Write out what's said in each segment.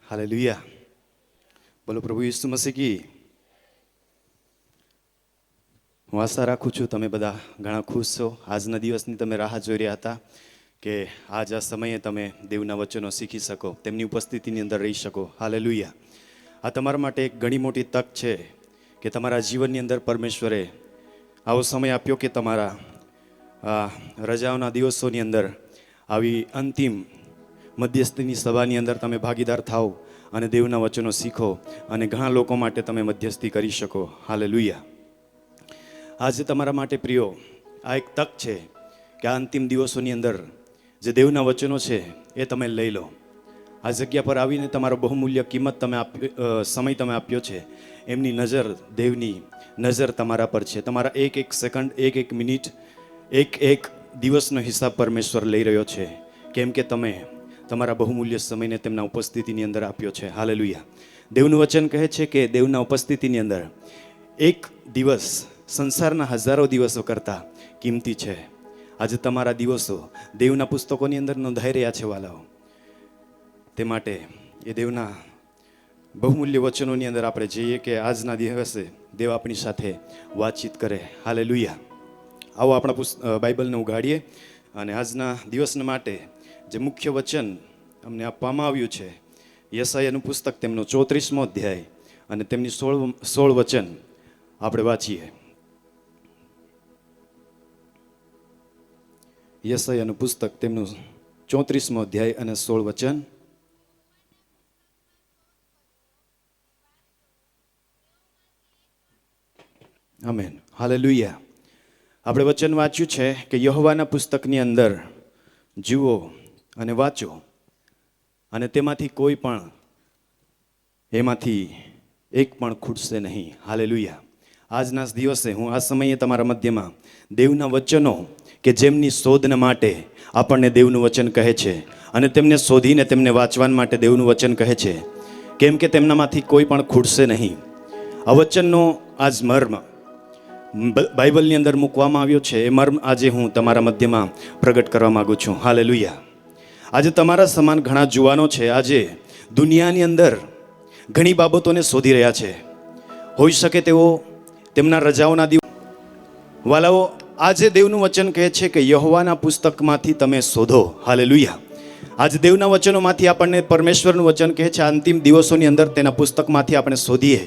Hallelujah. બોલો પ્રભુ ઈસુ મસીહ કી. હું આશા રાખું છું તમે બધા ઘણા ખુશ છો. આજના દિવસની તમે રાહ જોઈ રહ્યા હતા કે આજ આ સમયે તમે દેવના વચનો શીખી શકો, તેમની ઉપસ્થિતિની અંદર રહી શકો. હાલેલુયા. આ તમારા માટે એક ઘણી મોટી તક છે કે તમારા જીવનની અંદર પરમેશ્વરે આવો સમય આપ્યો કે તમારા રજાઓના દિવસોની અંદર આવી અંતિમ મધ્યસ્થીની સભાની અંદર તમે ભાગીદાર થાઓ અને દેવના વચનો શીખો અને ઘણા લોકો માટે તમે મધ્યસ્થી કરી શકો. હાલેલુયા. આજે તમારા માટે પ્રિયો આ એક તક છે કે આ અંતિમ દિવસોની અંદર જે દેવના વચનો છે એ તમે લઈ લો. આ જગ્યા પર આવીને તમારો બહુમૂલ્ય કિંમત તમે સમય તમે આપ્યો છે. એમની નજર, દેવની નજર તમારા પર છે. તમારા એક એક સેકન્ડ, એક એક મિનિટ, એક એક દિવસનો હિસાબ પરમેશ્વર લઈ રહ્યો છે, કેમ કે તમે તમારા બહુમૂલ્ય સમયને તેમના ઉપસ્થિતિની અંદર આપ્યો છે. હાલેલુયા. દેવનું વચન કહે છે કે દેવના ઉપસ્થિતિની અંદર એક દિવસ સંસારના હજારો દિવસો કરતાં કિંમતી છે. આજે તમારા દિવસો દેવના પુસ્તકોની અંદર નોંધાઈ રહ્યા છે વાલાઓ. તે માટે એ દેવના બહુમૂલ્ય વચનોની અંદર આપણે જઈએ કે આજના દિવસે દેવ આપણી સાથે વાતચીત કરે. હાલેલુયા. આવો આપણા બાઇબલને ઉઘાડીએ અને આજના દિવસના માટે જે મુખ્ય વચન અમને આપવામાં આવ્યું છે યશાયાનું પુસ્તક, તેમનો 34મો અધ્યાય અને તેમની 16 વચન આપણે વાંચીએ. યશાયાનું પુસ્તક, તેમનું 34મો અધ્યાય અને 16 વચન. આમેન. હાલેલુયા. આપણે વચન વાંચ્યું છે કે યહોવાના પુસ્તકની અંદર જુઓ અને વાંચો અને તેમાંથી કોઈ પણ એમાંથી એક પણ ખૂટશે નહીં. હાલેલુયા. આજના દિવસે હું આ સમયે તમારા મધ્યમાં દેવના વચનો કે જેમની શોધના માટે આપણને દેવનું વચન કહે છે અને તેમને શોધીને તેમને વાંચવા માટે દેવનું વચન કહે છે, કેમ કે તેમનામાંથી કોઈ પણ ખૂટશે નહીં. આ વચનનો આજ મર્મ બાઇબલની અંદર મૂકવામાં આવ્યો છે. એ મર્મ આજે હું તમારા મધ્યમાં પ્રગટ કરવા માગું છું. હાલેલુયા. આજે તમારા સમાન ઘણા જુવાનો છે, આજે દુનિયાની અંદર ઘણી બાબતોને શોધી રહ્યા છે. હોઈ શકે તેઓ તેમના રજાઓના દિવસ વાલાઓ આજે દેવનું વચન કહે છે કે યહોવાના પુસ્તકમાંથી તમે શોધો. હાલેલુયા. આજે દેવના વચનોમાંથી આપણને પરમેશ્વરનું વચન કહે છે અંતિમ દિવસોની અંદર તેના પુસ્તકમાંથી આપણે શોધીએ.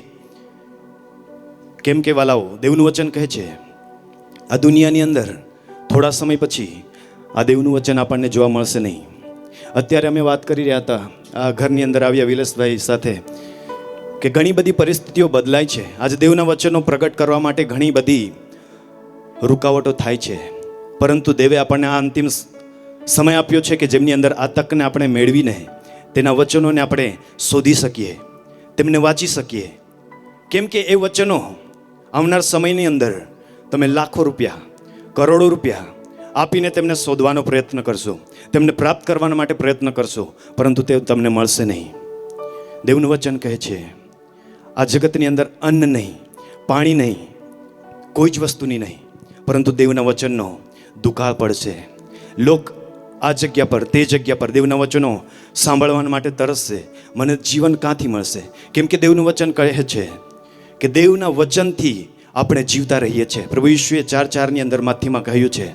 કેમ કે વાલાઓ દેવનું વચન કહે છે આ દુનિયાની અંદર થોડા સમય પછી આ દેવનું વચન આપણને જોવા મળશે નહીં. અત્યારે અમે વાત કરી રહ્યા હતા આ ઘરની અંદર આવ્યા વિલાસભાઈ સાથે કે ઘણી બધી પરિસ્થિતિઓ બદલાય છે. આજે દેવના વચનો પ્રગટ કરવા માટે ઘણી બધી રૂકાવટો થાય છે, પરંતુ દેવે આપણને આ અંતિમ સમય આપ્યો છે કે જેમની અંદર આ તકને આપણે મેળવીને તેના વચનોને આપણે શોધી શકીએ, તેમને વાંચી શકીએ. કેમ કે એ વચનો આવનાર સમયની અંદર તમે લાખો રૂપિયા, કરોડો રૂપિયા આપીને તેમને શોધવાનો પ્રયત્ન કરશો, તેમને પ્રાપ્ત કરવા માટે પ્રયત્ન કરશો, પરંતુ તે તમને મળશે નહીં. દેવનું વચન કહે છે આ જગતની અંદર અન્ન નહીં, પાણી નહીં, કોઈ જ વસ્તુની નહીં, પરંતુ દેવના વચનનો દુકાળ પડશે. લોક આ જગ્યા પર, તે જગ્યા પર દેવના વચનો સાંભળવા માટે તરસશે. મને જીવન ક્યાંથી મળશે? કેમ કે દેવનું વચન કહે છે કે દેવના વચનથી આપણે જીવતા રહીએ છીએ. પ્રભુ ઈસુએ 4:4 અંદર માથીમાં કહ્યું છે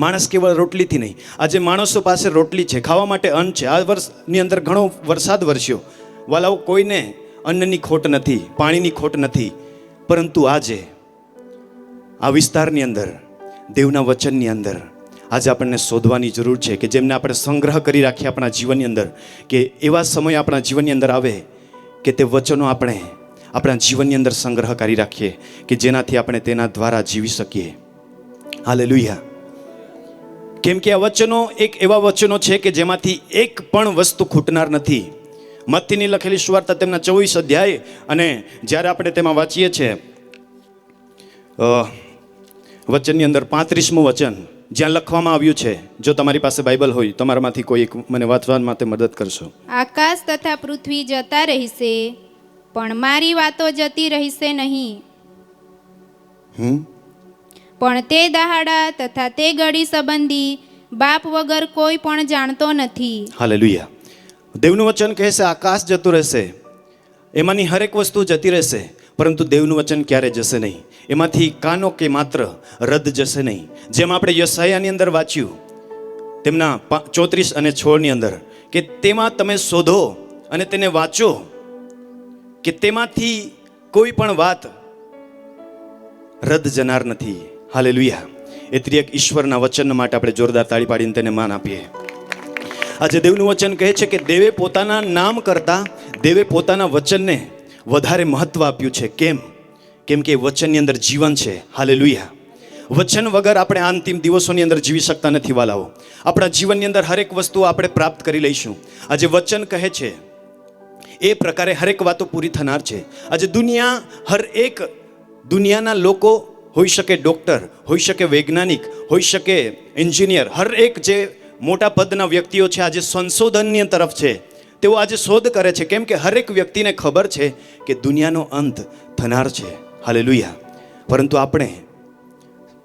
માણસ કેવળ રોટલીથી નહીં. આજે માણસો પાસે રોટલી છે, ખાવા માટે અન્ન છે. આ વર્ષની અંદર ઘણો વરસાદ વરસ્યો વાલાઓ, કોઈને અન્નની ખોટ નથી, પાણીની ખોટ નથી, પરંતુ આજે આ વિસ્તારની અંદર દેવના વચનની અંદર આજે આપણને શોધવાની જરૂર છે કે જેમને આપણે સંગ્રહ કરી રાખીએ આપણા જીવનની અંદર, કે એવા સમય આપણા જીવનની અંદર આવે કે તે વચનો આપણે આપણા જીવનની અંદર સંગ્રહ કરી રાખીએ કે જેનાથી આપણે તેના દ્વારા જીવી શકીએ. હાલેલુયા. કેમ કે આ વચનો એક એવા વચનો છે કે જેમાંથી એક પણ વસ્તુ ખૂટનાર નથી. મત્તીની લખેલી સુવાર્તા તેમના 24 અધ્યાય અને જ્યારે આપણે તેમાં વાંચીએ છીએ વચનની અંદર 35મું વચન જ્યાં લખવામાં આવ્યું છે, જો તમારી પાસે બાઇબલ હોય તમારામાંથી કોઈ એક મને વાંચવા માટે મદદ કરશો. આકાશ તથા પૃથ્વી જતા રહેશે, પણ મારી વાતો જતી રહેશે નહીં. પણ તે દહાડા તથા તે ઘડી સંબંધી બાપ વગર કોઈ પણ જાણતો નથી. હાલેલુયા. દેવનું વચન કહે છે આકાશ જતું રહેશે, એમાંની હરેક વસ્તુ જતી રહેશે, પરંતુ દેવનું વચન ક્યારે જશે નહીં. એમાંથી કાનો કે માત્ર રદ જશે નહીં. જેમ આપણે યશાયાની અંદર વાંચ્યું તેમના 34 અને 16 અંદર કે તેમાં તમે શોધો અને તેને વાંચો કે તેમાંથી કોઈ પણ વાત રદ જનાર નથી. હાલેલુયા. એ ત્રિએક ઈશ્વરના વચન માટે આપણે જોરદાર તાળી પાડીને તેને માન આપીએ. આજે દેવનું વચન કહે છે કે દેવે પોતાના નામ કરતાં દેવે પોતાના વચનને વધારે મહત્વ આપ્યું છે. કેમ કે વચનની અંદર જીવન છે. હાલેલુયા. વચન વગર આપણે અંતિમ દિવસોની અંદર જીવી શકતા નથી વાલાઓ. આપણા જીવનની અંદર હરેક વસ્તુ આપણે પ્રાપ્ત કરી લઈશું. આજે વચન કહે છે એ પ્રકારે હરેક વાતો પૂરી થનાર છે. આજે દુનિયાના લોકો હોઈ શકે, ડૉક્ટર હોઈ શકે, વૈજ્ઞાનિક હોઈ શકે, એન્જિનિયર, હરેક જે મોટા પદના વ્યક્તિઓ છે આજે સંશોધનની તરફ છે. તેઓ આજે શોધ કરે છે. કેમ કે હરેક વ્યક્તિને ખબર છે કે દુનિયાનો અંત થનાર છે. હાલેલુયા. પરંતુ આપણે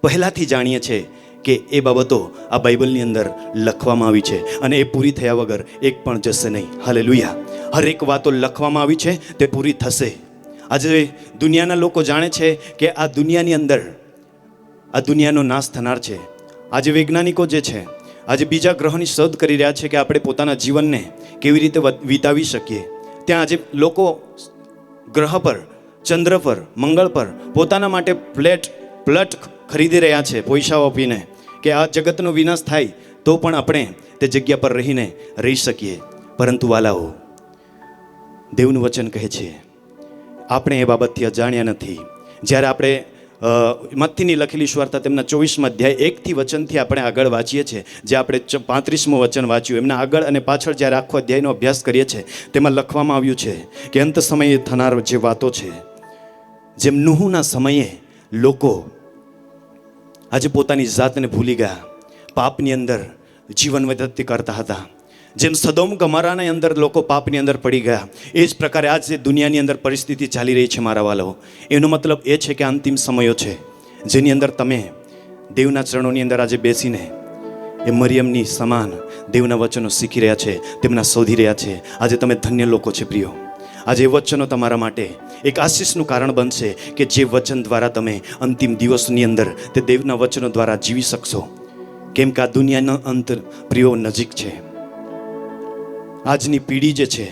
પહેલાંથી જાણીએ છીએ કે એ બાબતો આ બાઇબલની અંદર લખવામાં આવી છે અને એ પૂરી થયા વગર એક પણ જશે નહીં. હાલેલુયા. હરેક વાતો લખવામાં આવી છે તે પૂરી થશે. આજે દુનિયાના લોકો જાણે છે કે આ દુનિયાની અંદર આ દુનિયાનો નાશ થનાર છે. આજે વૈજ્ઞાનિકો જે છે આજે બીજા ગ્રહોની શોધ કરી રહ્યા છે કે આપણે પોતાના જીવનને કેવી રીતે વિતાવી શકીએ. ત્યાં આજે લોકો ગ્રહ પર, ચંદ્ર પર, મંગળ પર પોતાના માટે પ્લટ ખરીદી રહ્યા છે પૈસાઓ આપીને કે આ જગતનો વિનાશ થાય તો પણ આપણે તે જગ્યા પર રહીને રહી શકીએ. પરંતુ વાલાઓ, દેવનું વચન કહે છે આપણે એ બાબતથી અજાણ્યા નથી. જ્યારે આપણે મત્તીની લખેલી સુવાર્તા તેમના 24મા અધ્યાય 1થી વચનથી આપણે આગળ વાંચીએ છીએ, જે આપણે 35મું વચન વાંચ્યું, એમના આગળ અને પાછળ જ્યારે આખો અધ્યાયનો અભ્યાસ કરીએ છીએ તેમાં લખવામાં આવ્યું છે કે અંત સમયે થનાર જે વાતો છે, જેમ નૂહના સમયે લોકો આજે પોતાની જાતને ભૂલી ગયા, પાપની અંદર જીવન વ્યતીત કરતા હતા. જેમ સદોમ ગમોરાની અંદર લોકો પાપની અંદર પડી ગયા, એ જ પ્રકારે આજ જે દુનિયાની અંદર પરિસ્થિતિ ચાલી રહી છે મારા વાલાઓ, એનો મતલબ એ છે કે અંતિમ સમયો છે જેની અંદર તમે દેવના ચરણોની અંદર આજે બેસીને એ મરિયમની સમાન દેવના વચનો શીખી રહ્યા છે, તેમના શોધી રહ્યા છે. આજે તમે ધન્ય લોકો છે પ્રિયો. આજે એ વચનો તમારા માટે એક આશીષનું કારણ બનશે કે જે વચન દ્વારા તમે અંતિમ દિવસની અંદર તે દેવના વચનો દ્વારા જીવી શકશો. કેમ કે આ દુનિયાનો અંત પ્રિયો નજીક છે. આજની પેઢી જે છે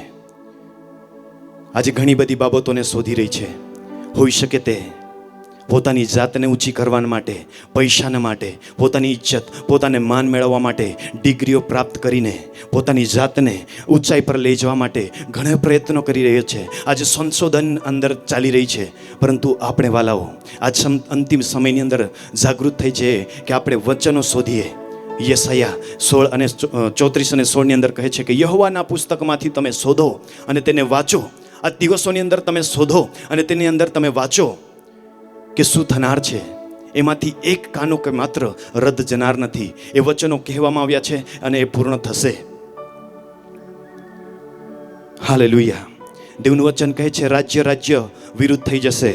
આજે ઘણી બધી બાબતોને શોધી રહી છે. હોઈ શકે તે પોતાની જાતને ઊંચી કરવા માટે, પૈસાના માટે, પોતાની ઇજ્જત, પોતાને માન મેળવવા માટે, ડિગ્રીઓ પ્રાપ્ત કરીને પોતાની જાતને ઊંચાઈ પર લઈ જવા માટે ઘણા પ્રયત્નો કરી રહ્યો છે. આજે સંશોધન અંદર ચાલી રહી છે. પરંતુ આપણે વાલાઓ આજ અંતિમ સમયની અંદર જાગૃત થઈ છે કે આપણે વચનો શોધીએ. યશાયા 16 અને 34 અને 16 ની અંદર કહે છે કે યહોવાના પુસ્તકમાંથી તમે શોધો અને તેને વાંચો. આ દિવસોની અંદર તમે શોધો અને તેની અંદર તમે વાંચો કે શું થનાર છે. એમાંથી એક કાનો કે માત્ર રદ જનાર નથી. એ વચનો કહેવામાં આવ્યા છે અને એ પૂર્ણ થશે. હાલેલુયા. દેવનું વચન કહે છે રાજ્ય વિરુદ્ધ થઈ જશે,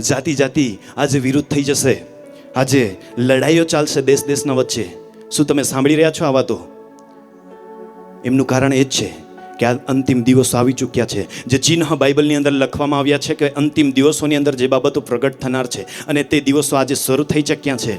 જાતિ આજે વિરુદ્ધ થઈ જશે. આજે લડાઈઓ ચાલશે દેશના વચ્ચે. શું તમે સાંભળી રહ્યા છો આ વાતો? એમનું કારણ એ જ છે કે આ અંતિમ દિવસો આવી ચૂક્યા છે. જે ચિહ્ન બાઇબલની અંદર લખવામાં આવ્યા છે કે અંતિમ દિવસોની અંદર જે બાબતો પ્રગટ થનાર છે અને તે દિવસો આજે શરૂ થઈ ચૂક્યા છે.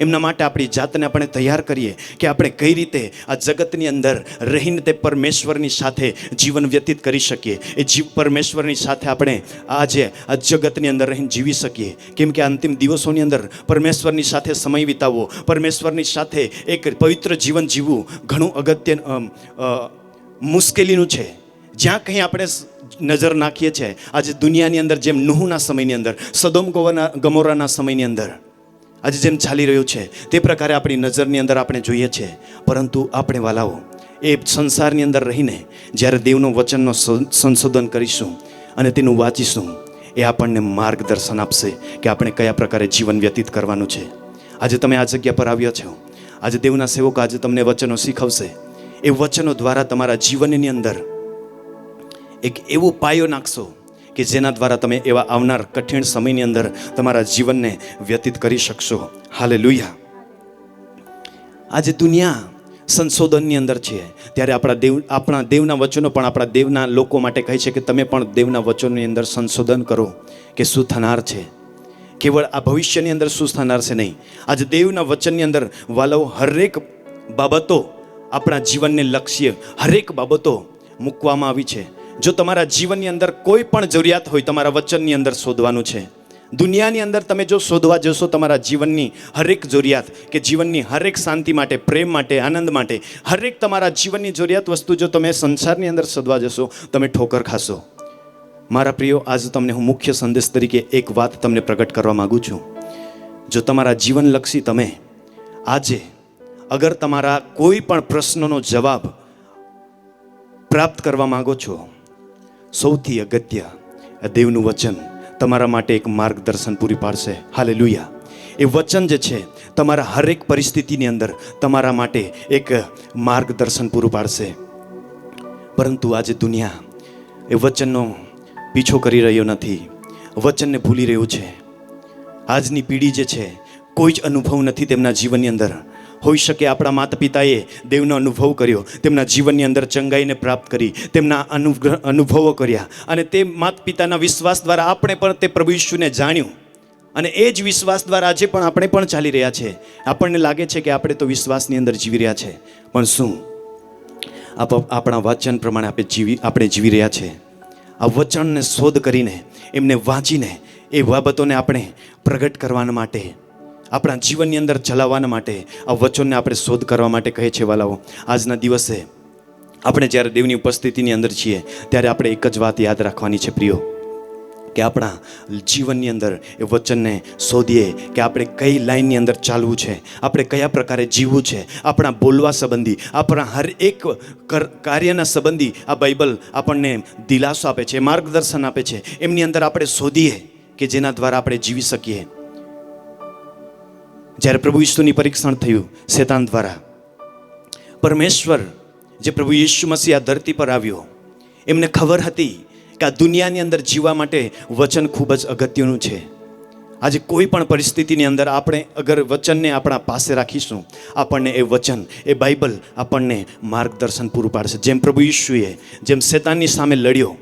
એમના માટે આપણી જાતને આપણે તૈયાર કરીએ કે આપણે કઈ રીતે આ જગતની અંદર રહીને તે પરમેશ્વરની સાથે જીવન વ્યતીત કરી શકીએ. એ પરમેશ્વરની સાથે આપણે આજે આ જગતની અંદર રહીને જીવી શકીએ. કેમ કે અંતિમ દિવસોની અંદર પરમેશ્વરની સાથે સમય વિતાવવો, પરમેશ્વરની સાથે એક પવિત્ર જીવન જીવવું ઘણું અગત્યનું મુશ્કેલીનું છે. જ્યાં કંઈ આપણે નજર નાખીએ છીએ આજે દુનિયાની અંદર, જેમ નૂહના સમયની અંદર, સદોમ ગમોરાના સમયની અંદર આજે જેમ ચાલી રહ્યું છે તે પ્રકારે આપણી નજરની અંદર આપણે જોઈએ છીએ. પરંતુ આપણે વાલાઓ એ સંસારની અંદર રહીને જ્યારે દેવનું વચનનો સંશોધન કરીશું અને તેનું વાંચીશું, એ આપણને માર્ગદર્શન આપશે કે આપણે કયા પ્રકારે જીવન વ્યતીત કરવાનું છે. આજે તમે આ જગ્યા પર આવ્યા છો, આજે દેવના સેવકો આજે તમને વચનો શીખવશે. એ વચનો દ્વારા તમારા જીવનની અંદર એક એવો પાયો નાખશો કે જેના દ્વારા તમે એવા આવનાર કઠિન સમયની અંદર તમારા જીવનને વ્યતીત કરી શકશો. હાલેલુયા. આજે દુનિયા સંશોધનની અંદર છીએ, ત્યારે આપણા દેવના વચનો પણ આપણા દેવના લોકો માટે કહે છે કે તમે પણ દેવના વચનોની અંદર સંશોધન કરો કે શું થનાર છે. કેવળ આ ભવિષ્યની અંદર શું થનાર છે નહીં, આજે દેવના વચનની અંદર વાલો હરેક બાબતો આપણા જીવનને લક્ષ્ય હરેક બાબતો મૂકવામાં આવી છે. જો તમારા જીવનની અંદર કોઈ પણ જરૂરિયાત હોય, તમારા વચનની અંદર શોધવાનું છે. દુનિયાની અંદર તમે જો શોધવા જશો તમારા જીવનની હરેક જરૂરિયાત કે જીવનની હરેક શાંતિ માટે, પ્રેમ માટે, આનંદ માટે, હરેક તમારા જીવનની જરૂરિયાત વસ્તુ જો તમે સંસારની અંદર શોધવા જશો, તમે ઠોકર ખાશો. મારા પ્રિયો, આજે તમને હું મુખ્ય સંદેશ તરીકે એક વાત તમને પ્રગટ કરવા માગું છું. જો તમારા જીવનલક્ષી તમે આજે અગર તમારા કોઈ પણ પ્રશ્નનો જવાબ પ્રાપ્ત કરવા માગો છો, સૌથી અગત્ય દેવનું વચન તમારા માટે એક માર્ગદર્શન પૂરી પાડશે. હાલેલુયા. એ વચન જે છે તમારા હરેક પરિસ્થિતિની અંદર તમારા માટે એક માર્ગદર્શન પૂરું પાડશે. પરંતુ આજે દુનિયા એ વચનનો પીછો કરી રહ્યો નથી, વચનને ભૂલી રહ્યું છે. આજની પેઢી જે છે કોઈ જ અનુભવ નથી તેમના જીવનની અંદર. હોઈ શકે આપણા માતા પિતાએ દેવનો અનુભવ કર્યો, તેમના જીવનની અંદર ચંગાઈને પ્રાપ્ત કરી, તેમના અનુભવો કર્યા, અને તે માતા પિતાના વિશ્વાસ દ્વારા આપણે પણ તે પ્રભુ ઈસુને જાણ્યું, અને એ જ વિશ્વાસ દ્વારા આજે પણ આપણે પણ ચાલી રહ્યા છે. આપણને લાગે છે કે આપણે તો વિશ્વાસની અંદર જીવી રહ્યા છે, પણ શું આપણા વચન પ્રમાણે આપણે જીવી રહ્યા છે? આ વચનને શોધ કરીને, એમને વાંચીને, એ બાબતોને આપણે પ્રગટ કરવા માટે, આપણા જીવનની અંદર ચલાવવાના માટે આ વચનને આપણે શોધ કરવા માટે કહે છે. વાલાઓ, આજના દિવસે આપણે જ્યારે દેવની ઉપસ્થિતિની અંદર છીએ ત્યારે આપણે એક જ વાત યાદ રાખવાની છે પ્રિયો, કે આપણા જીવનની અંદર એ વચનને શોધીએ કે આપણે કઈ લાઈનની અંદર ચાલવું છે, આપણે કયા પ્રકારે જીવવું છે. આપણા બોલવા સંબંધી, આપણા હર એક કાર્યના સંબંધી આ બાઇબલ આપણને દિલાસો આપે છે, માર્ગદર્શન આપે છે. એમની અંદર આપણે શોધીએ કે જેના દ્વારા આપણે જીવી શકીએ. જ્યારે પ્રભુ ઈસુની પરીક્ષણ થયું શેતાન દ્વારા, પરમેશ્વર જે પ્રભુ ઈસુ મસીહ આ ધરતી પર આવ્યો, એમને ખબર હતી કે આ દુનિયાની અંદર જીવવા માટે વચન ખૂબ જ અગત્યનું છે. આજે કોઈ પણ પરિસ્થિતિની અંદર આપણે અગર વચનને આપણા પાસે રાખીશું, આપણને એ વચન, એ બાઇબલ આપણને માર્ગદર્શન પૂરું પાડશે. જેમ પ્રભુ ઈસુએ જેમ શેતાનની સામે લડ્યો.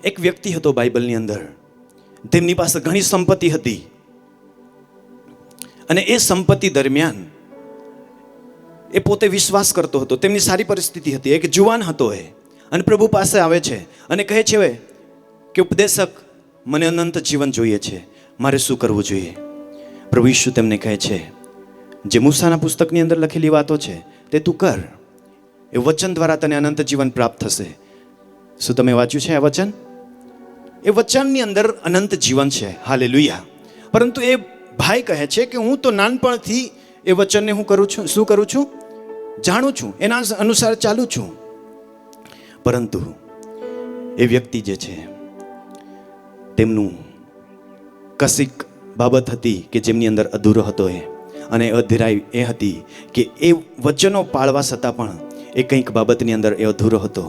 એક વ્યક્તિ હતો બાઇબલની અંદર, તેમની પાસે ઘણી સંપત્તિ હતી, અને એ સંપત્તિ દરમિયાન એ પોતે વિશ્વાસ કરતો હતો. તેમની સારી પરિસ્થિતિ હતી. એક જુવાન હતો એ, અને પ્રભુ પાસે આવે છે અને કહે છે કે ઉપદેશક, મને અનંત જીવન જોઈએ છે, મારે શું કરવું જોઈએ? પ્રભુ ઈસુ તેમને કહે છે, જે મૂસાના પુસ્તકની અંદર લખેલી વાતો છે તે તું કર, એ વચન દ્વારા તને અનંત જીવન પ્રાપ્ત થશે. શું તમે વાંચ્યું છે આ વચન? એ વચનની અંદર અનંત જીવન છે. હાલેલુયા. પરંતુ એ ભાઈ કહે છે કે હું તો નાનપણથી એ વચનને હું કરું છું, શું કરું છું? જાણું છું, એના અનુસાર ચાલું છું. પરંતુ એ વ્યક્તિ જે છે તેમનું કશીક બાબત હતી કે જેમની અંદર અધૂરો હતો એ, અને અધરાઈ એ હતી કે એ વચનો પાળવા છતાં પણ એ કંઈક બાબતની અંદર એ અધૂરો હતો.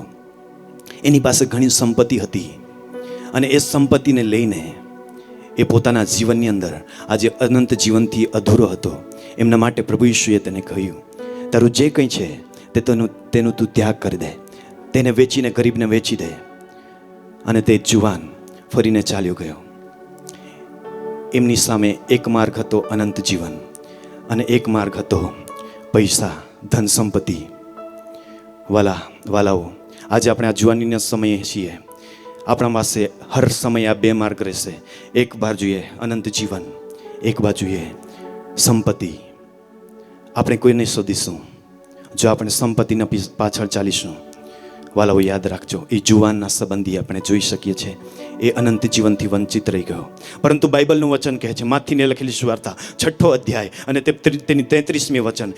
એની પાસે ઘણી સંપત્તિ હતી, અને એ સંપત્તિને લઈને એ પોતાના જીવનની અંદર આજે અનંત જીવનથી અધૂરો હતો. એમના માટે પ્રભુ ઈસુએ તેને કહ્યું, તારું જે કંઈ છે તેનું તું ત્યાગ કરી દે, તેને વેચીને ગરીબને વેચી દે. અને તે જુવાન ફરીને ચાલ્યો ગયો. એમની સામે એક માર્ગ હતો અનંત જીવન, અને એક માર્ગ હતો પૈસા, ધન સંપત્તિ. વાલાઓ, આજે આપણે આ જુવાનીના સમયે છીએ. આપણા પાસે હર સમય આ બે માર્ગ રહેશે. એક બાજુએ અનંત જીવન, એક બાજુએ સંપત્તિ. આપણે કોઈને શોધીશું જો આપણે સંપત્તિના પાછળ ચાલીશું. વાલાઓ, યાદ રાખજો, એ જુવાનના સંબંધી આપણે જોઈ શકીએ છીએ એ અનંત જીવનથી વંચિત રહી ગયો. પરંતુ બાઇબલનું વચન કહે છે, માથીને લખેલી સુવાર્તા 6 અધ્યાય અને તેની 33મી વચન,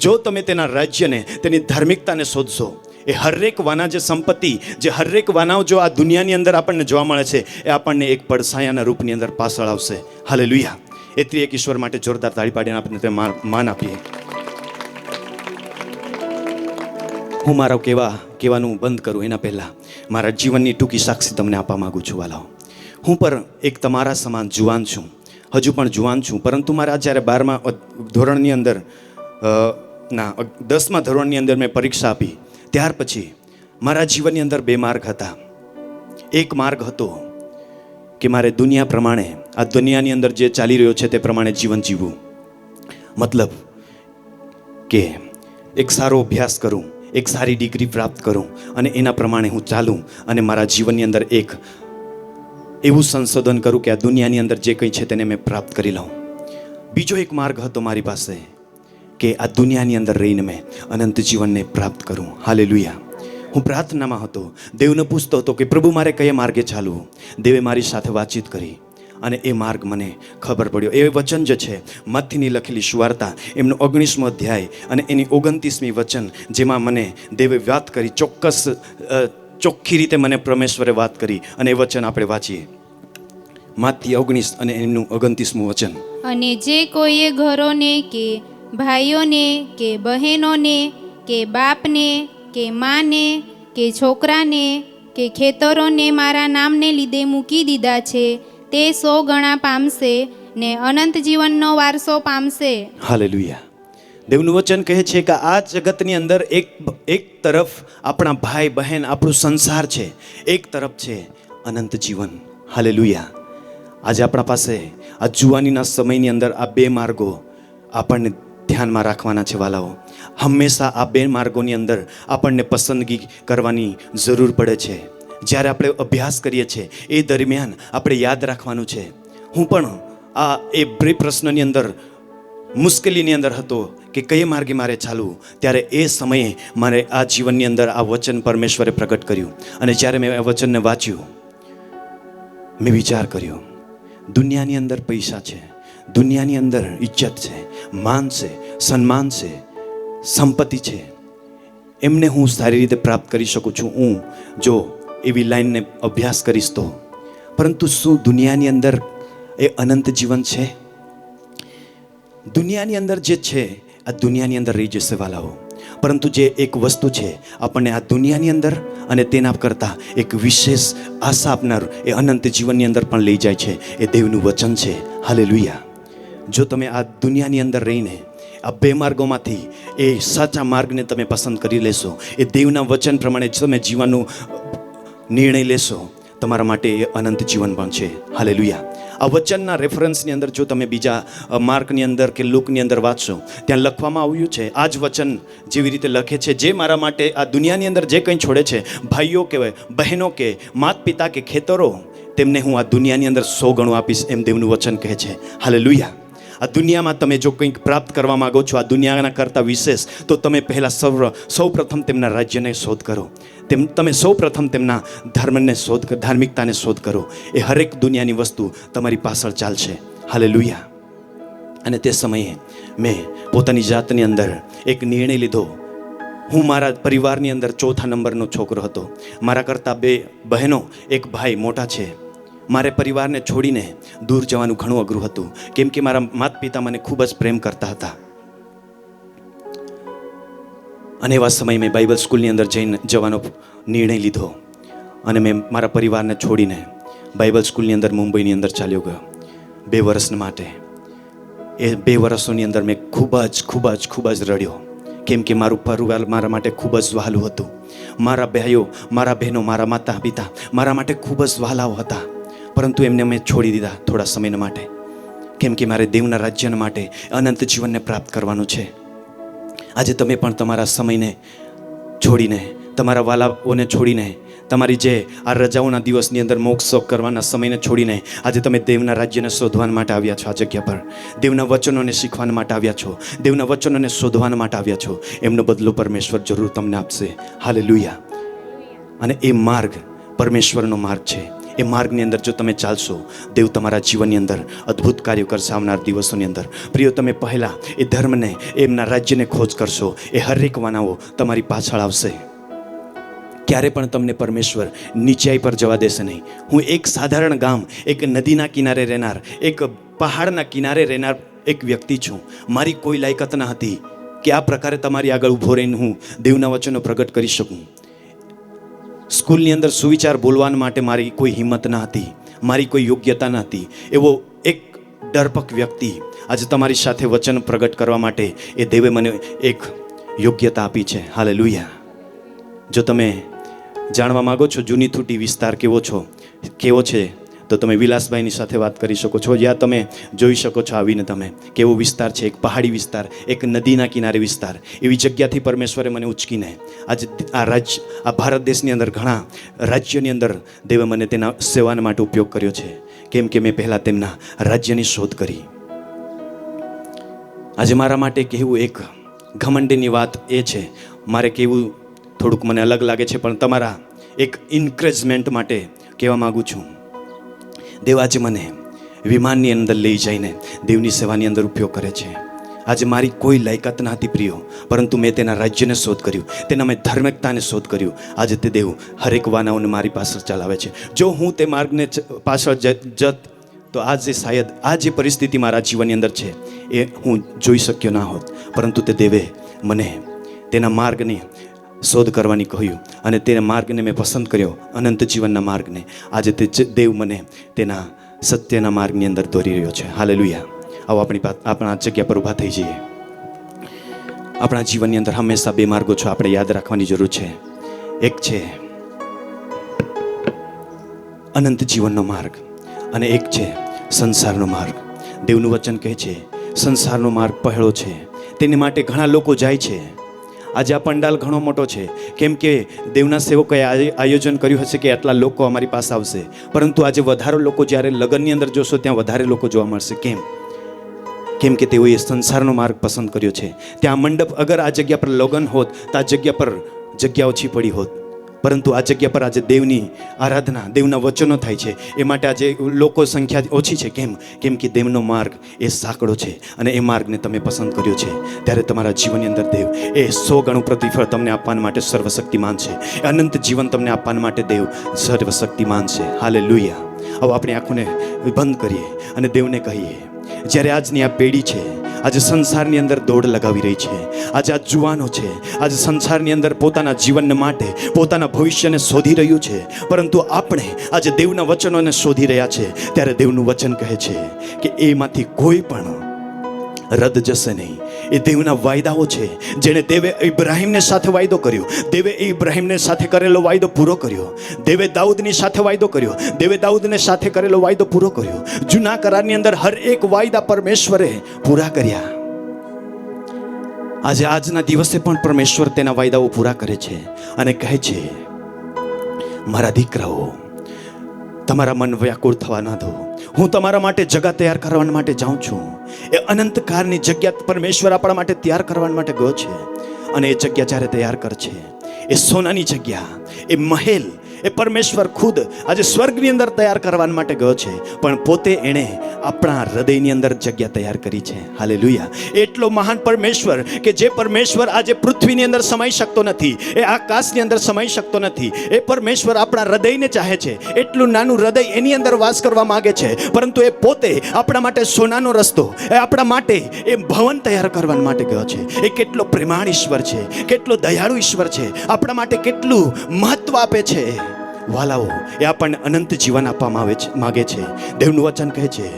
જો તમે તેના રાજ્યને, તેની ધાર્મિકતાને શોધશો, એ હરેક વાના જે સંપત્તિ, જે હરેક વાનાઓ જો આ દુનિયાની અંદર આપણને જોવા મળે છે, એ આપણને એક પડછાયાના રૂપની અંદર પાછળ આવશે. હાલેલુયા. એટલી એક ઈશ્વર માટે જોરદાર તાળી પાડીને આપણે તે માન આપીએ. હું મારો કહેવાનું બંધ કરું એના પહેલાં મારા જીવનની ટૂંકી સાક્ષી તમને આપવા માગું છું. વાલાઓ, હું પણ એક તમારા સમાન જુવાન છું, હજુ પણ જુવાન છું. પરંતુ મારા જ્યારે 12મા ધોરણની અંદર 10મા ધોરણની અંદર મેં પરીક્ષા આપી ત્યાર પછી મારા જીવનની અંદર 2 માર્ગ હતા. એક માર્ગ હતો કે મારે દુનિયા પ્રમાણે, આ દુનિયાની અંદર જે ચાલી રહ્યો છે તે પ્રમાણે જીવન જીવવું. મતલબ કે એક સારો અભ્યાસ કરું, એક સારી ડિગ્રી પ્રાપ્ત કરું અને એના પ્રમાણે હું ચાલું અને મારા જીવનની અંદર એક એવું સંશોધન કરું કે આ દુનિયાની અંદર જે કંઈ છે તેને મેં પ્રાપ્ત કરી લઉં. બીજો એક માર્ગ હતો મારી પાસે કે આ દુનિયાની અંદર રહીને મેં અનંત જીવનને પ્રાપ્ત કરું. હાલેલુયા. હું પ્રાર્થનામાં હતો, દેવને પૂછતો હતો કે પ્રભુ મારે કયા માર્ગે ચાલવું. દેવે મારી સાથે વાતચીત કરી અને એ માર્ગ મને ખબર પડ્યો. એ વચન જે છે મત્થીની લખેલી સુવાર્તા એમનો 19મો અધ્યાય અને એની 29મી વચન, જેમાં મને દેવે વાત કરી, ચોખ્ખી રીતે મને પરમેશ્વરે વાત કરી અને એ વચન આપણે વાંચીએ. મત્થી 19 અને એનું 29મું વચન. અને જે કોઈએ ઘરોને કે ભાઈઓને કે બહેનોને કે બાપને કે માને કે છોકરાને કે ખેતરોને મારા નામને લીધે મૂકી દીધા છે તે 100 ગણા પામશે ને અનંત જીવનનો વારસો પામશે. હાલેલુયા. દેવનું વચન કહે છે કે આ જગતની અંદર એક તરફ આપણા ભાઈ બહેન, આપણું સંસાર છે, એક તરફ છે અનંત જીવન. હાલેલુયા. આજે આપણા પાસે આ જુવાનીના સમયની અંદર આ 2 માર્ગો આપણને ધ્યાનમાં રાખવાના છે વાલાઓ. હંમેશા આ 2 માર્ગોની અંદર આપણને પસંદગી કરવાની જરૂર પડે છે. જ્યારે આપણે અભ્યાસ કરીએ છીએ એ દરમિયાન આપણે યાદ રાખવાનું છે. હું પણ એ 2 પ્રશ્નની અંદર મુશ્કેલીની અંદર હતો કે કઈ માર્ગે મારે ચાલવું. ત્યારે એ સમયે મારે આ જીવનની અંદર આ વચન પરમેશ્વરે પ્રગટ કર્યું અને જ્યારે મેં આ વચનને વાંચ્યું, મેં વિચાર કર્યો, દુનિયાની અંદર પૈસા છે, દુનિયાની અંદર ઇજ્જત છે, માન છે, સન્માન છે, સંપત્તિ છે, એમને હું સારી રીતે પ્રાપ્ત કરી શકું છું હું જો એવી લાઈનને અભ્યાસ કરીશ તો. પરંતુ શું દુનિયાની અંદર એ અનંત જીવન છે? દુનિયાની અંદર જે છે આ દુનિયાની અંદર રહી જશે વાલાઓ. પરંતુ જે એક વસ્તુ છે આપણને આ દુનિયાની અંદર અને તેના કરતાં એક વિશેષ આશા આપનાર એ અનંત જીવનની અંદર પણ લઈ જાય છે. એ દેવનું વચન છે. હાલેલુયા. જો તમે આ દુનિયાની અંદર રહીને આ 2 માર્ગોમાંથી એ સાચા માર્ગને તમે પસંદ કરી લેશો, એ દેવના વચન પ્રમાણે તમે જીવનનો નિર્ણય લેશો, તમારા માટે એ અનંત જીવન પણ છે. હાલેલુયા. આ વચનના રેફરન્સની અંદર જો તમે બીજા માર્કની અંદર કે લુકની અંદર વાંચશો, ત્યાં લખવામાં આવ્યું છે આ જ વચન જેવી રીતે લખે છે, જે મારા માટે આ દુનિયાની અંદર જે કંઈ છોડે છે, ભાઈઓ કે બહેનો કે માત પિતા કે ખેતરો, તેમને હું આ દુનિયાની અંદર 100 ગણું આપીશ, એમ દેવનું વચન કહે છે. હાલેલુયા. આ દુનિયામાં તમે જો કંઈક પ્રાપ્ત કરવા માગો છો આ દુનિયાના કરતાં વિશેષ, તો તમે પહેલાં સૌ પ્રથમ તેમના રાજ્યને શોધ કરો. તમે સૌ પ્રથમ તેમના ધર્મને ધાર્મિકતાને શોધ કરો. એ હરેક દુનિયાની વસ્તુ તમારી પાછળ ચાલશે. હાલેલુયા. અને તે સમયે મેં પોતાની જાતની અંદર એક નિર્ણય લીધો. હું મારા પરિવારની અંદર 4થા નંબરનો છોકરો હતો. મારા કરતાં 2 બહેનો, 1 ભાઈ મોટા છે. મારે પરિવારને છોડીને દૂર જવાનું ઘણું અઘરું હતું, કેમ કે મારા માતા પિતા મને ખૂબ જ પ્રેમ કરતા હતા. અને એવા સમયે મેં બાઇબલ સ્કૂલની અંદર જવાનો નિર્ણય લીધો અને મેં મારા પરિવારને છોડીને બાઇબલ સ્કૂલની અંદર મુંબઈની અંદર ચાલ્યો ગયો 2 વર્ષ માટે. એ 2 વર્ષોની અંદર મેં ખૂબ જ રડ્યો, કેમ કે મારું પરિવાર મારા માટે ખૂબ જ વહાલું હતું. મારા ભાઈઓ, મારા બહેનો, મારા માતા પિતા મારા માટે ખૂબ જ વહાલાઓ હતા. પરંતુ એમને મેં છોડી દીધા થોડા સમયના માટે, કેમ કે મારે દેવના રાજ્યના માટે અનંત જીવનને પ્રાપ્ત કરવાનું છે. આજે તમે પણ તમારા સમયને છોડીને, તમારા વાલાઓને છોડીને, તમારી જે આ રજાઓના દિવસની અંદર મોક્ષ કરવાના સમયને છોડીને આજે તમે દેવના રાજ્યને શોધવા માટે આવ્યા છો. આ જગ્યા પર દેવના વચનોને શીખવા માટે આવ્યા છો, દેવના વચનોને શોધવા માટે આવ્યા છો. એમનો બદલો પરમેશ્વર જરૂર તમને આપશે. હાલેલુયા. અને એ માર્ગ પરમેશ્વરનો માર્ગ છે. એ માર્ગની અંદર જો તમે ચાલશો, દેવ તમારા જીવનની અંદર અદ્ભુત કાર્યો કરશે આવનાર દિવસોની અંદર. પ્રિયો, તમે પહેલાં એ ધર્મને, એમના રાજ્યને ખોજ કરશો, એ હરેક વાનાઓ તમારી પાછળ આવશે. ક્યારે પણ તમને પરમેશ્વર નીચાઈ પર જવા દેશે નહીં. હું એક સાધારણ ગામ, એક નદીના કિનારે રહેનાર, એક પહાડના કિનારે રહેનાર એક વ્યક્તિ છું. મારી કોઈ લાયકાત ન હતી કે આ પ્રકારે તમારી આગળ ઊભો રહીને હું દેવના વચનો પ્રગટ કરી શકું. સ્કૂલની અંદર સુવિચાર બોલવા માટે મારી કોઈ હિંમત ન હતી, મારી કોઈ યોગ્યતા ન હતી. એવો એક ડરપક વ્યક્તિ આજે તમારી સાથે વચન પ્રગટ કરવા માટે એ દેવે મને એક યોગ્યતા આપી છે. હાલેલુયા. જો તમે જાણવા માગો છો જૂની થૂટી વિસ્તાર કેવો છે તો તમે વિલાસભાઈની સાથે વાત કરી શકો છો. જ્યાં તમે જોઈ શકો છો આવીને તમે કેવો વિસ્તાર છે, એક પહાડી વિસ્તાર, એક નદીના કિનારે વિસ્તાર. એવી જગ્યાથી પરમેશ્વરે મને ઉચકીને આજે આ ભારત દેશની અંદર ઘણા રાજ્યોની અંદર દેવે મને તેના સેવાના માટે ઉપયોગ કર્યો છે. કેમ કે મેં પહેલાં તેમના રાજ્યની શોધ કરી. આજે મારા માટે કહેવું એક ઘમંડીની વાત એ છે, મારે કહેવું થોડુંક મને અલગ લાગે છે, પણ તમારા એક ઇન્કરેજમેન્ટ માટે કહેવા માગું છું. દેવ આજે મને વિમાનની અંદર લઈ જઈને દેવની સેવાની અંદર ઉપયોગ કરે છે. આજે મારી કોઈ લાયકાત ન હતી પ્રિયો, પરંતુ મેં તેના રાજ્યને શોધ કર્યું, તેના મેં ધાર્મિકતાને શોધ કર્યું. આજે તે દેવ હરેક વાનાઓને મારી પાછળ ચલાવે છે. જો હું તે માર્ગને પાછળ જત તો આજે શાયદ આ જે પરિસ્થિતિ મારા જીવનની અંદર છે એ હું જોઈ શક્યો ના હોત, પરંતુ તે દેવે મને તેના માર્ગની શોધ કરવાની કહ્યું અને તેના માર્ગને મેં પસંદ કર્યો, અનંત જીવનના માર્ગને. આજે તે દેવ મને તેના સત્યના માર્ગની અંદર દોરી રહ્યો છે. હાલેલુયા. આવો આપણા જગ્યા પર ઊભા થઈ જઈએ. આપણા જીવનની અંદર હંમેશા બે માર્ગો છે, આપણે યાદ રાખવાની જરૂર છે. એક છે અનંત જીવનનો માર્ગ અને એક છે સંસારનો માર્ગ. દેવનું વચન કહે છે સંસારનો માર્ગ પહેલો છે, તેની માટે ઘણા લોકો જાય છે. આજે આ પંડાલ ઘણો મોટો છે, કેમ કે દેવના સેવકોએ આયોજન કર્યું હશે કે આટલા લોકો અમારી પાસે આવશે, પરંતુ આજે વધારે લોકો જ્યારે લગ્નની અંદર જોશો ત્યાં વધારે લોકો જોવા મળશે. કેમ કે તેઓએ સંસારનો માર્ગ પસંદ કર્યો છે. ત્યાં મંડપ અગર આ જગ્યા પર લગ્ન હોત તો આ જગ્યા પર જગ્યા ઓછી પડી હોત, પરંતુ આ જગ્યા પર આજે દેવની આરાધના, દેવના વચનો થાય છે. એ માટે આજે લોકો સંખ્યા ઓછી છે. કેમ કે દેવનો માર્ગ એ સાંકડો છે અને એ માર્ગને તમે પસંદ કર્યો છે. ત્યારે તમારા જીવનની અંદર દેવ એ 100 ગણું પ્રતિફળ તમને આપવા માટે સર્વશક્તિમાન છે. અનંત જીવન તમને આપવા માટે દેવ સર્વશક્તિમાન છે. હાલેલુયા. હવે આપણે આંખોને બંધ કરીએ અને દેવને કહીએ, જ્યારે આજની આ પેઢી છે આજે સંસારની અંદર દોડ લગાવી રહી છે, આજે આ જુવાનો છે આજે સંસારની અંદર પોતાના જીવનને માટે પોતાના ભવિષ્યને શોધી રહ્યું છે, પરંતુ આપણે આજે દેવના વચનોને શોધી રહ્યા છે. ત્યારે દેવનું વચન કહે છે કે એમાંથી કોઈ પણ રદ જશે નહીં. એ દેવના વાયદાઓ છે, જેણે દેવે ઇબ્રાહીમને સાથે વાયદો કર્યો, દેવે ઇબ્રાહીમને સાથે કરેલો વાયદો પૂરો કર્યો, દેવે દાઉદની સાથે વાયદો કર્યો, દેવે દાઉદને સાથે કરેલો વાયદો પૂરો કર્યો. જૂના કરારની અંદર હર એક વાયદા પરમેશ્વરે પૂરા કર્યા. આજે આજના દિવસે પણ પરમેશ્વર તેના વાયદાઓ પૂરા કરે છે અને કહે છે, મારા દીકરાઓ, તમારા મન વ્યાકુળ થવા ના દો, હું તમારા માટે જગ્યા તૈયાર કરવા માટે જાઉં છું. એ અનંતકાળની જગ્યા પરમેશ્વર આપણા માટે તૈયાર કરવા માટે ગયો છે અને એ જગ્યા જ્યારે તૈયાર કરશે, એ સોનાની જગ્યા, એ મહેલ, એ પરમેશ્વર ખુદ આજે સ્વર્ગની અંદર તૈયાર કરવા માટે ગયો છે, પણ પોતે એણે આપણા હૃદયની અંદર જગ્યા તૈયાર કરી છે. હાલેલુયા. એટલો મહાન પરમેશ્વર કે જે પરમેશ્વર આજે પૃથ્વીની અંદર સમાઈ શકતો નથી, એ આકાશની અંદર સમાઈ શકતો નથી, એ પરમેશ્વર આપણા હૃદયને ચાહે છે. એટલું નાનું હૃદય એની અંદર વાસ કરવા માંગે છે, પરંતુ એ પોતે આપણા માટે સોનાનો રસ્તો, એ આપણા માટે એ ભવન તૈયાર કરવા માટે ગયો છે. એ કેટલો પ્રેમાળ ઈશ્વર છે, કેટલો દયાળુ ઈશ્વર છે, આપણા માટે કેટલું મહત્વ આપે છે. વાલાઓ, એ આપણને અનંત જીવન આપવામાં માગે છે. દેવનું વચન કહે છે,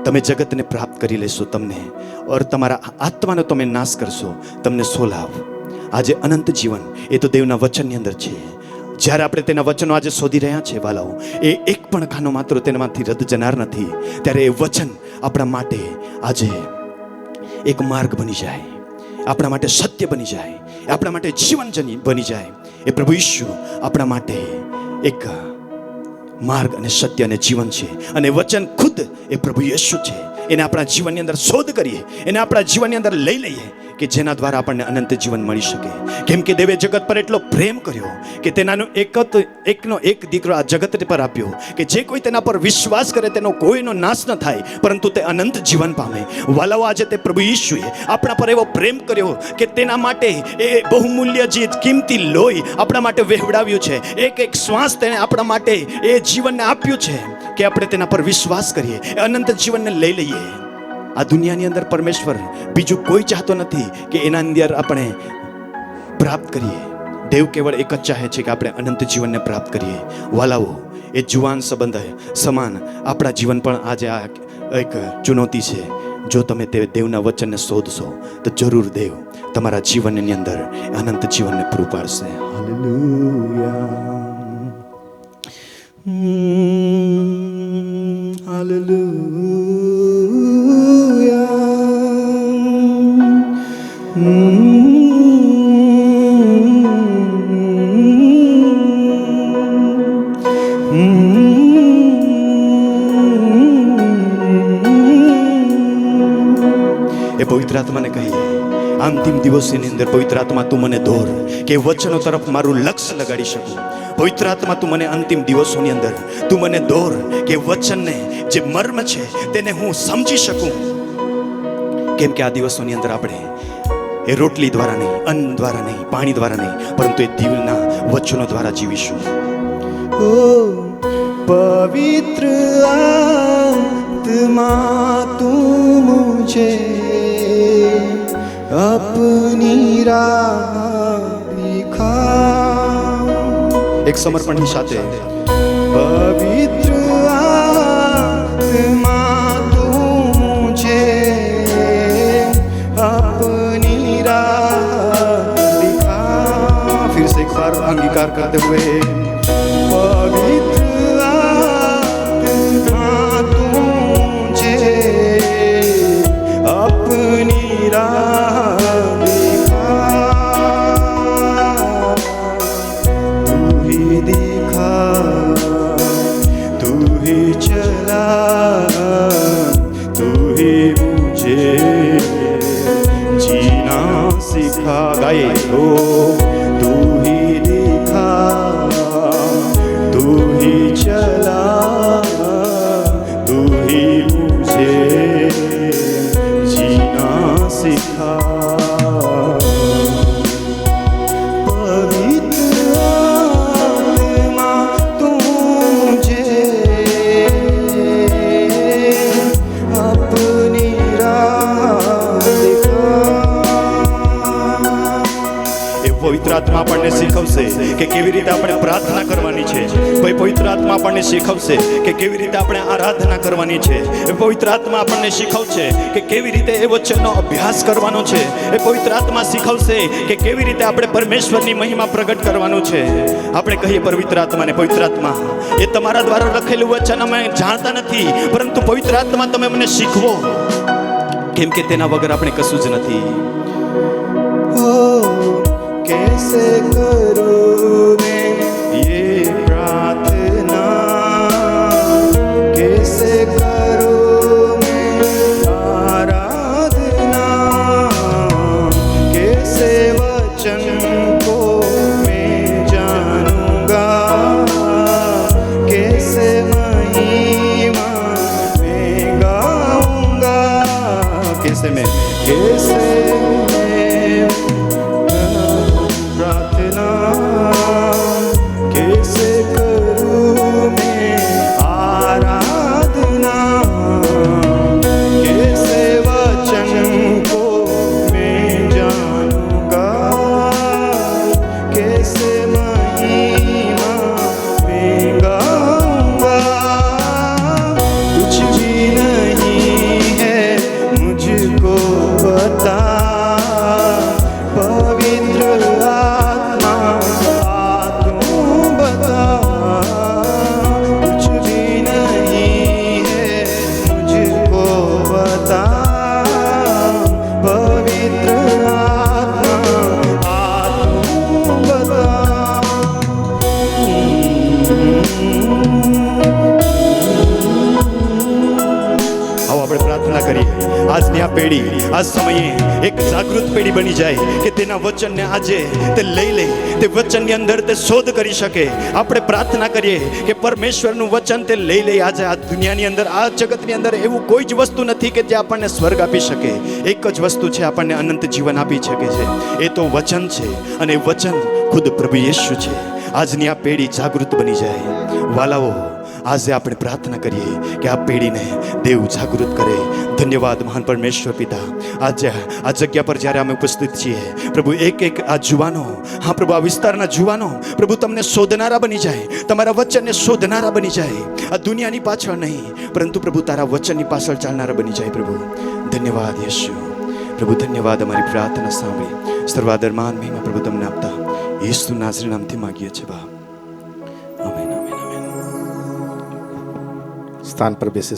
તમે જગતને પ્રાપ્ત કરી લેશો તમને, ઓર તમારા આત્માનો તમે નાશ કરશો, તમને શો લાભ? આજે અનંત જીવન એ તો દેવના વચનની અંદર છે. જ્યારે આપણે તેના વચનો આજે શોધી રહ્યા છે વાલાઓ, એ એક પણ ખાનો માત્ર તેનામાંથી રદ જનાર નથી. ત્યારે એ વચન આપણા માટે આજે એક માર્ગ બની જાય, આપણા માટે સત્ય બની જાય, આપણા માટે જીવન બની જાય. એ પ્રભુ ઈસુ આપણા માટે એક માર્ગ અને સત્ય અને જીવન છે, અને વચન ખુદ એ પ્રભુ યેશુ છે. એને આપણા જીવનની અંદર શોધ કરીએ, એને આપણા જીવનની અંદર લઈ લઈએ કે જેના દ્વારા આપણને અનંત જીવન મળી શકે. કેમ કે દેવે જગત પર એટલો પ્રેમ કર્યો કે તેનાનો એકનો એક દીકરો આ જગત પર આપ્યો, કે જે કોઈ તેના પર વિશ્વાસ કરે તેનો કોઈનો નાશ ન થાય, પરંતુ તે અનંત જીવન પામે. વાલાઓ, આજે તે પ્રભુ ઈસુએ આપણા પર એવો પ્રેમ કર્યો કે તેના માટે એ બહુમૂલ્ય જે કિંમતી લોહી આપણા માટે વહેવડાવ્યું છે. એક એક શ્વાસ તેણે આપણા માટે એ જીવનને આપ્યું છે કે આપણે તેના પર વિશ્વાસ કરીએ, એ અનંત જીવનને લઈ લઈએ. આ દુનિયાની અંદર પરમેશ્વર બીજું કોઈ ચાહતો નથી કે એના અંદર આપણે પ્રાપ્ત કરીએ. દેવ કેવળ એક જ ચાહે છે કે આપણે અનંત જીવનને પ્રાપ્ત કરીએ. વાલાઓ, એ જુવાન સંબંધ સમાન આપણા જીવન પણ આજે આ એક ચુનૌતી છે. જો તમે તે દેવના વચનને શોધશો તો જરૂર દેવ તમારા જીવનની અંદર અનંત જીવનને પૂરું પાડશે. એ પવિત્ર આત્માને કહીએ, અંતિમ દિવસની અંદર પવિત્ર આત્મા તું મને દોર કે વચનો તરફ મારું લક્ષ્ય લગાડી શકું. પવિત્ર આત્મા તું મને અંતિમ દિવસોની અંદર તું મને દોર કે વચનને જે મર્મ છે તેને હું સમજી શકું. કેમ કે આ દિવસોની અંદર આપણે એ રોટલી દ્વારા નહીં, અન્ન દ્વારા નહીં, પાણી દ્વારા નહીં, પરંતુ એ દીવના વચનો દ્વારા જીવીશું. ઓ પવિત્ર આત્મા તું મુझे अपनी राह दिखा. એક સમર્પણની સાથે પવિત્ર આત્મા તું મુझे अपनी राह दिखा. फिर से एक बार अंगीकार करते हुए पवित्र आत्मा તું मुझे अपनी राह दिखा. तू ही दिखा, तू ही चला, तू ही मुझे जीना सिखा. गाए हो तू ही दिखा, तू ही चला, तू ही मुझे जीना सिखा. पवित्र आत्मा તું मुझे अपनी राह दिखा. એ પવિત્ર આત્મા આપણને શીખવશે કે કેવી રીતે આપણે પ્રાર્થના કરવાની છે. ભાઈ પવિત્ર આત્મા આપણને શીખવશે કે કેવી રીતે આપણે આરાધના કરવાની છે. એ પવિત્ર આત્મા આપણને શીખવશે કે કેવી રીતે એ વચનનો અભ્યાસ કરવાનો છે. એ પવિત્ર આત્મા શીખવશે કે કેવી રીતે આપણે પરમેશ્વરની મહિમા પ્રગટ કરવાનું છે. આપણે કહીએ પવિત્ર આત્માને, પવિત્ર આત્મા એ તમારા દ્વારા લખેલું વચન અમે જાણતા નથી, પરંતુ પવિત્ર આત્મા તમે મને શીખવો, કેમ કે તેના વગર આપણે કશું જ નથી. कैसे करूं मैं ये प्रार्थना, कैसे करूं मैं आराधना, कैसे वचन को मैं जानूंगा, कैसे महिमा मैं गाऊंगा. कैसे मैं कैसे करूं मैं आराधना, कैसे वचन को मैं जानूंगा, कैसे महिमा मैं गाऊंगा. कुछ भी नहीं है मुझको बता, पवित्र आत्मा આજની આ પેઢી આ સમયે એક જાગૃત પેઢી બની જાય કે તેના વચનને આજે તે લઈ લે, તે વચનની અંદર તે શોધ કરી શકે. આપણે પ્રાર્થના કરીએ કે પરમેશ્વરનું વચન તે લઈ લે. આજે આ દુનિયાની અંદર, આ જગતની અંદર એવું કોઈ જ વસ્તુ નથી કે જે આપણને સ્વર્ગ આપી શકે. એક જ વસ્તુ છે આપણને અનંત જીવન આપી શકે છે, એ તો વચન છે, અને વચન ખુદ પ્રભુ યેશુ છે. આજની આ પેઢી જાગૃત બની જાય. વાલાઓ, આજે આપણે પ્રાર્થના કરીએ કે આ પેઢીને દેવ જાગૃત કરે. ધન્યવાદ મહાન પરમેશ્વર પિતા. આજે આ જગ્યા પર જ્યારે અમે ઉપસ્થિત છીએ પ્રભુ, એક એક આ જુવાનો, હા પ્રભુ, આ વિસ્તારના જુવાનો પ્રભુ તમને શોધનારા બની જાય, તમારા વચનને શોધનારા બની જાય, આ દુનિયાની પાછળ નહીં પરંતુ પ્રભુ તારા વચનની પાછળ ચાલનારા બની જાય. પ્રભુ ધન્યવાદ યેશુ. પ્રભુ ધન્યવાદ. અમારી પ્રાર્થના સાંભળી સર્વાદર માન મહિમા પ્રભુ તમને આપતા યેસુ નાઝરી નામથી માગીએ છીએ બાપ. Amen, amen, amen. સ્થાન પર બેસી